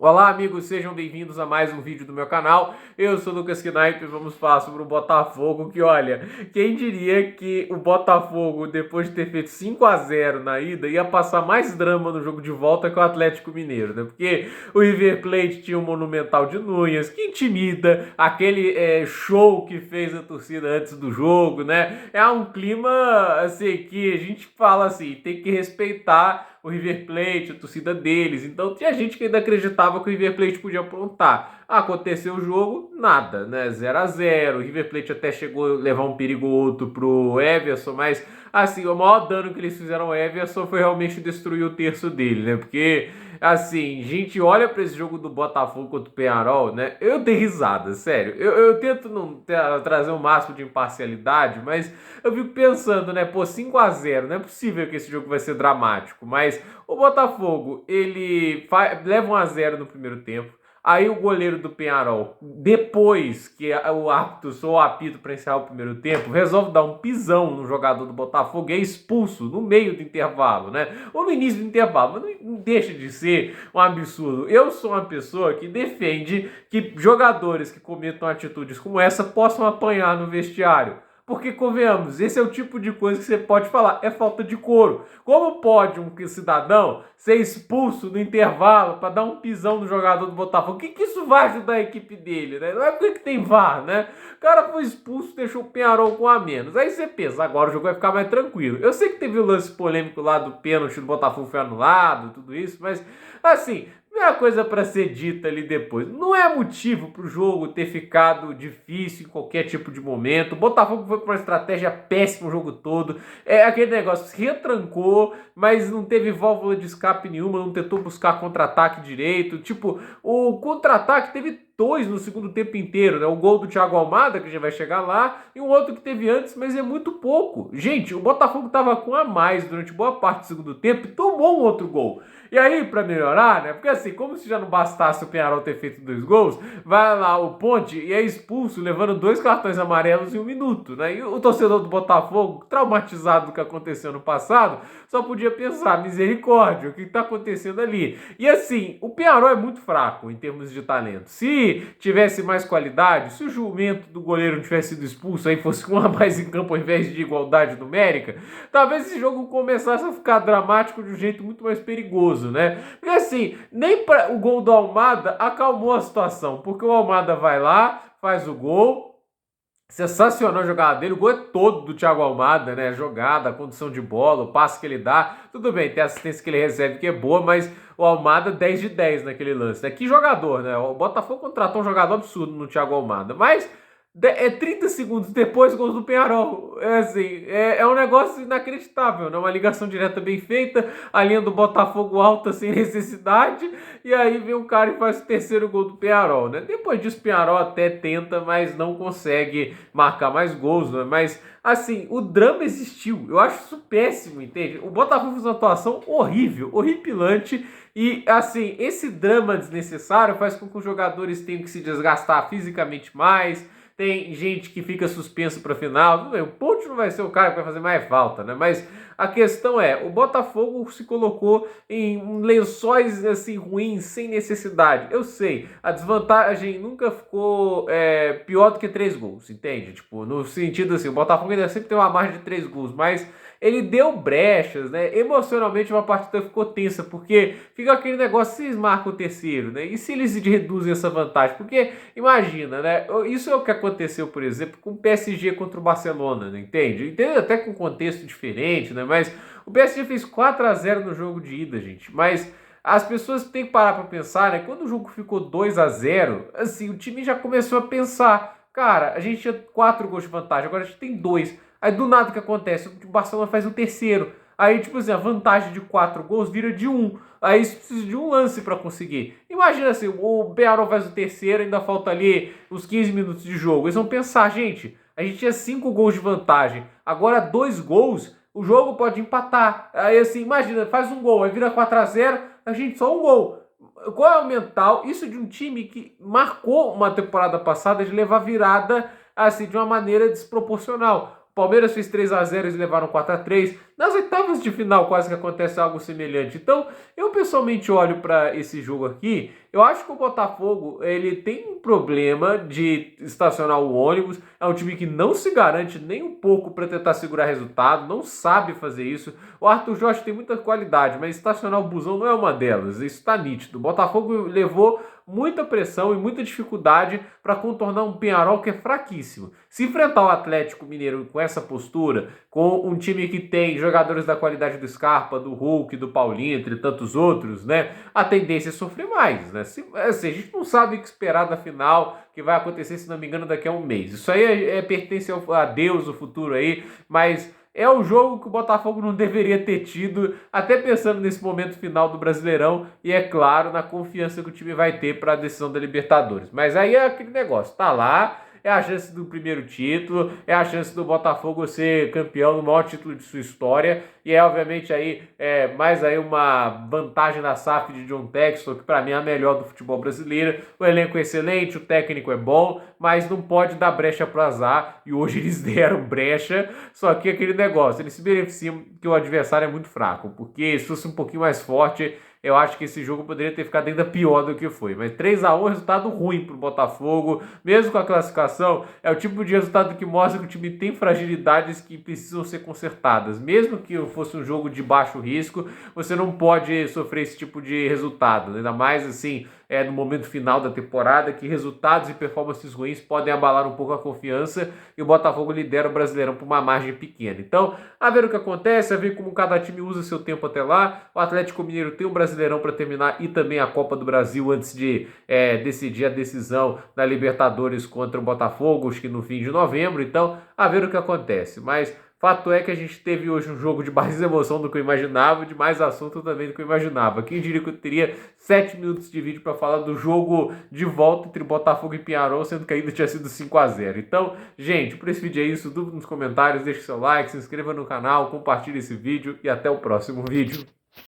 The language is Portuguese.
Olá amigos, sejam bem-vindos a mais um vídeo do meu canal. Eu sou o Lucas Knipe e vamos falar sobre o Botafogo, que olha, quem diria que o Botafogo, depois de ter feito 5-0 na ida, ia passar mais drama no jogo de volta que o Atlético Mineiro, né? Porque o River Plate tinha o Monumental de Núñez, que intimida, aquele show que fez a torcida antes do jogo, né? É um clima, assim, que a gente fala assim, tem que respeitar o River Plate, a torcida deles. Então tinha gente que ainda acreditava que o River Plate podia aprontar. Aconteceu o jogo, nada, né? 0-0. O River Plate até chegou a levar um perigo ou outro pro Everson, mas assim, o maior dano que eles fizeram ao Everson foi realmente destruir o terço dele, né? Porque assim, gente olha para esse jogo do Botafogo contra o Peñarol, né? Eu dei risada, sério. Eu tento não trazer o máximo de imparcialidade, mas eu fico pensando, né? Pô, 5-0, não é possível que esse jogo vai ser dramático. Mas o Botafogo, ele leva 1-0 no primeiro tempo. Aí o goleiro do Peñarol, depois que o árbitro soou o apito para encerrar o primeiro tempo, resolve dar um pisão no jogador do Botafogo e é expulso no meio do intervalo, né? Ou no início do intervalo, mas não deixa de ser um absurdo. Eu sou uma pessoa que defende que jogadores que cometam atitudes como essa possam apanhar no vestiário. Porque, convenhamos, esse é o tipo de coisa que você pode falar, é falta de couro. Como pode um cidadão ser expulso no intervalo para dar um pisão no jogador do Botafogo? O que isso vai ajudar a equipe dele, né? Não é porque tem VAR, né? O cara foi expulso, deixou o Peñarol com a menos. Aí você pensa, agora o jogo vai ficar mais tranquilo. Eu sei que teve o lance polêmico lá do pênalti do Botafogo foi anulado, tudo isso, mas assim, é a coisa para ser dita ali depois. Não é motivo para o jogo ter ficado difícil em qualquer tipo de momento. O Botafogo foi com uma estratégia péssima o jogo todo. É aquele negócio, se retrancou, mas não teve válvula de escape nenhuma, não tentou buscar contra-ataque direito. Tipo, o contra-ataque teve dois no segundo tempo inteiro, né? O gol do Thiago Almada, que já vai chegar lá, e um outro que teve antes, mas é muito pouco. Gente, o Botafogo estava com a mais durante boa parte do segundo tempo e tomou um outro gol. E aí, para melhorar, né? Porque assim, como se já não bastasse o Peñarol ter feito 2 gols, vai lá o Ponte e é expulso, levando 2 cartões amarelos em 1 minuto, né? E o torcedor do Botafogo, traumatizado do que aconteceu no passado, só podia pensar, misericórdia, o que está acontecendo ali? E assim, o Peñarol é muito fraco em termos de talento. Se tivesse mais qualidade, se o jumento do goleiro não tivesse sido expulso, aí fosse um a mais em campo ao invés de igualdade numérica, talvez esse jogo começasse a ficar dramático de um jeito muito mais perigoso, né? Porque assim, nem o gol do Almada acalmou a situação, porque o Almada vai lá, faz o gol, sensacional a jogada dele, o gol é todo do Thiago Almada, né? A jogada, a condução de bola, o passe que ele dá, tudo bem, tem a assistência que ele recebe que é boa, mas o Almada 10 de 10 naquele lance, né? Que jogador, né? O Botafogo contratou um jogador absurdo no Thiago Almada, mas 30 segundos depois, gols do Peñarol. É assim, é um negócio inacreditável, né? Uma ligação direta bem feita, a linha do Botafogo alta sem necessidade, e aí vem um cara e faz o terceiro gol do Peñarol, né? Depois disso, o Peñarol até tenta, mas não consegue marcar mais gols, né? Mas, assim, o drama existiu. Eu acho isso péssimo, entende? O Botafogo fez uma atuação horrível, horripilante, e, assim, esse drama desnecessário faz com que os jogadores tenham que se desgastar fisicamente mais. Tem gente que fica suspenso para final. O Ponte não vai ser o cara que vai fazer mais falta, né? Mas a questão é, o Botafogo se colocou em lençóis assim ruins, sem necessidade. Eu sei, a desvantagem nunca ficou pior do que 3 gols, entende? Tipo, no sentido assim, o Botafogo ainda sempre tem uma margem de 3 gols, mas ele deu brechas, né? Emocionalmente uma partida ficou tensa, porque fica aquele negócio, se eles marcam o terceiro, né? E se eles reduzem essa vantagem? Porque, imagina, né? Isso é o que aconteceu, por exemplo, com o PSG contra o Barcelona, né? Entende? Entende até com um contexto diferente, né? Mas o PSG fez 4-0 no jogo de ida, gente. Mas as pessoas têm que parar para pensar, né? Quando o jogo ficou 2-0, assim, o time já começou a pensar, cara, a gente tinha 4 gols de vantagem, agora a gente tem 2. Aí do nada o que acontece? O Barcelona faz o terceiro. Aí, tipo assim, a vantagem de 4 gols vira de 1. Aí isso precisa de um lance para conseguir. Imagina assim, o Peñarol faz o terceiro, ainda falta ali uns 15 minutos de jogo. Eles vão pensar, gente, a gente tinha 5 gols de vantagem. Agora 2 gols, o jogo pode empatar. Aí assim, imagina, faz um gol, aí vira 4-0, a gente só um gol. Qual é o mental? Isso de um time que marcou uma temporada passada de levar virada assim de uma maneira desproporcional. Palmeiras fez 3-0, eles levaram 4-3. Nas oitavas de final quase que acontece algo semelhante. Então, eu pessoalmente olho para esse jogo aqui, eu acho que o Botafogo, ele tem um problema de estacionar o ônibus, é um time que não se garante nem um pouco para tentar segurar resultado, não sabe fazer isso. O Arthur Jorge tem muita qualidade, mas estacionar o busão não é uma delas, isso está nítido. O Botafogo levou muita pressão e muita dificuldade para contornar um Penharol que é fraquíssimo. Se enfrentar o Atlético Mineiro com essa postura, com um time que tem jogadores da qualidade do Scarpa, do Hulk, do Paulinho, entre tantos outros, né? A tendência é sofrer mais, né? Assim, a gente não sabe o que esperar da final, que vai acontecer, se não me engano, daqui a um mês. Isso aí pertence a Deus, o futuro aí, mas é um jogo que o Botafogo não deveria ter tido, até pensando nesse momento final do Brasileirão e, é claro, na confiança que o time vai ter para a decisão da Libertadores. Mas aí é aquele negócio, tá lá, é a chance do primeiro título, é a chance do Botafogo ser campeão no maior título de sua história, e é obviamente aí mais aí uma vantagem da SAF de John Textor, que para mim é a melhor do futebol brasileiro. O elenco é excelente, o técnico é bom, mas não pode dar brecha pro azar, e hoje eles deram brecha, só que aquele negócio, eles se beneficiam que o adversário é muito fraco, porque se fosse um pouquinho mais forte, eu acho que esse jogo poderia ter ficado ainda pior do que foi. Mas 3-1 é um resultado ruim para o Botafogo, mesmo com a classificação. É o tipo de resultado que mostra que o time tem fragilidades que precisam ser consertadas. Mesmo que fosse um jogo de baixo risco, você não pode sofrer esse tipo de resultado. Ainda mais assim, no momento final da temporada, que resultados e performances ruins podem abalar um pouco a confiança, e o Botafogo lidera o Brasileirão por uma margem pequena. Então, a ver o que acontece, a ver como cada time usa seu tempo até lá. O Atlético Mineiro tem o Brasileirão para terminar e também a Copa do Brasil antes de decidir a decisão da Libertadores contra o Botafogo, acho que no fim de novembro. Então, a ver o que acontece. Mas fato é que a gente teve hoje um jogo de mais emoção do que eu imaginava, de mais assunto também do que eu imaginava. Quem diria que eu teria 7 minutos de vídeo para falar do jogo de volta entre Botafogo e Penharol, sendo que ainda tinha sido 5-0. Então, gente, por esse vídeo é isso. Dúvida nos comentários, deixe seu like, se inscreva no canal, compartilhe esse vídeo e até o próximo vídeo.